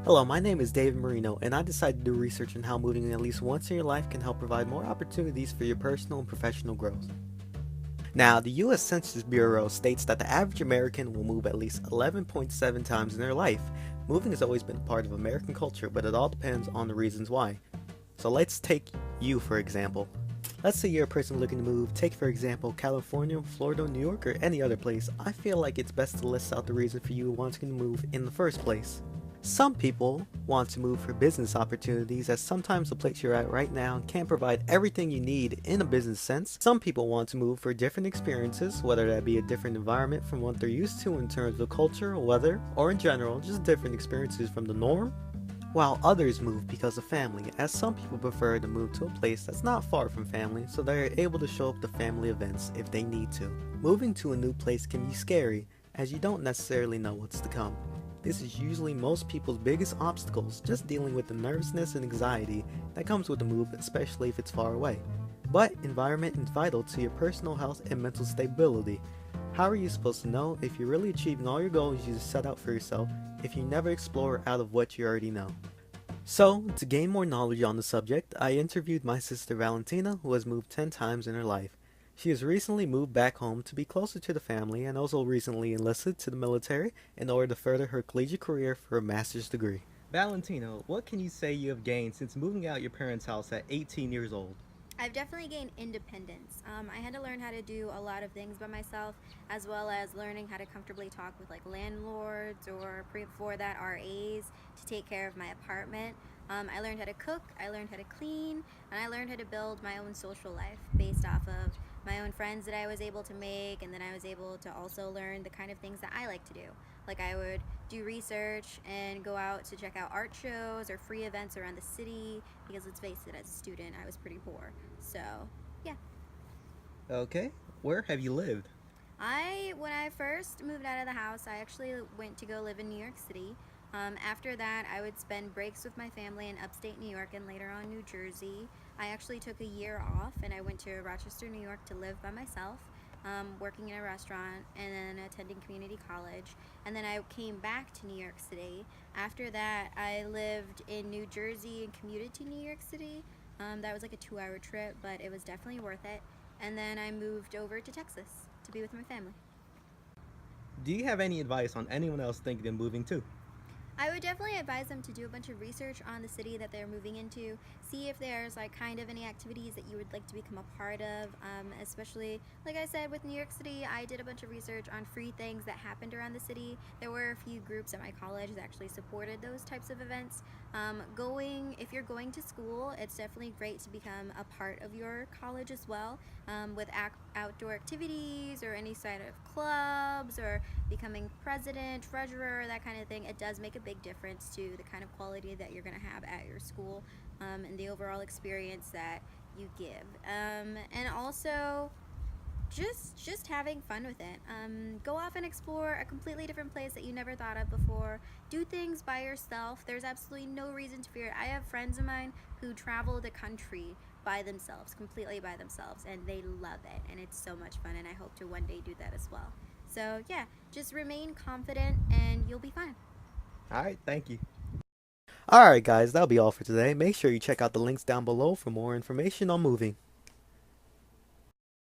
Hello, my name is David Marino, and I decided to do research on how moving at least once in your life can help provide more opportunities for your personal and professional growth. Now, the US Census Bureau states that the average American will move at least 11.7 times in their life. Moving has always been a part of American culture, but it all depends on the reasons why. So let's take you for example. Let's say you're a person looking to move. Take for example California, Florida, New York, or any other place. I feel like it's best to list out the reason for you wanting to move in the first place. Some people want to move for business opportunities, as sometimes the place you're at right now can't provide everything you need in a business sense. Some people want to move for different experiences, whether that be a different environment from what they're used to in terms of culture, weather, or in general, just different experiences from the norm. While others move because of family, as some people prefer to move to a place that's not far from family so they're able to show up to family events if they need to. Moving to a new place can be scary, as you don't necessarily know what's to come. This is usually most people's biggest obstacles, just dealing with the nervousness and anxiety that comes with the move, especially if it's far away. But environment is vital to your personal health and mental stability. How are you supposed to know if you're really achieving all your goals you set out for yourself if you never explore out of what you already know? So, to gain more knowledge on the subject, I interviewed my sister Valentina, who has moved 10 times in her life. She has recently moved back home to be closer to the family and also recently enlisted to the military in order to further her collegiate career for a master's degree. Valentino, what can you say you have gained since moving out your parents' house at 18 years old? I've definitely gained independence. I had to learn how to do a lot of things by myself, as well as learning how to comfortably talk with like landlords or before that RAs to take care of my apartment. I learned how to cook, I learned how to clean, and I learned how to build my own social life based off of my own friends that I was able to make, and then I was able to also learn the kind of things that I like to do. Like I would do research and go out to check out art shows or free events around the city because let's face it, as a student, I was pretty poor. So, yeah. Okay, where have you lived? When I first moved out of the house, I actually went to go live in New York City. After that, I would spend breaks with my family in upstate New York and later on New Jersey. I actually took a year off and I went to Rochester, New York to live by myself, working in a restaurant and then attending community college. And then I came back to New York City. After that, I lived in New Jersey and commuted to New York City. That was like a 2 hour trip, but it was definitely worth it. And then I moved over to Texas to be with my family. Do you have any advice on anyone else thinking of moving too? I would definitely advise them to do a bunch of research on the city that they're moving into. See if there's like kind of any activities that you would like to become a part of. Especially, like I said, with New York City, I did a bunch of research on free things that happened around the city. There were a few groups at my college that actually supported those types of events. If you're going to school, it's definitely great to become a part of your college as well, with outdoor activities or any sort of clubs or becoming president, treasurer, that kind of thing. It does make a big difference to the kind of quality that you're going to have at your school, and the overall experience that you give. And also, just having fun with it. Go off and explore a completely different place that you never thought of before. Do things by yourself. There's absolutely no reason to fear it. I have friends of mine who travel the country by themselves, completely by themselves, and they love it, and it's so much fun. And I hope to one day do that as well. So yeah, just remain confident, and you'll be fine. Alright, thank you. Alright guys, that'll be all for today. Make sure you check out the links down below for more information on moving.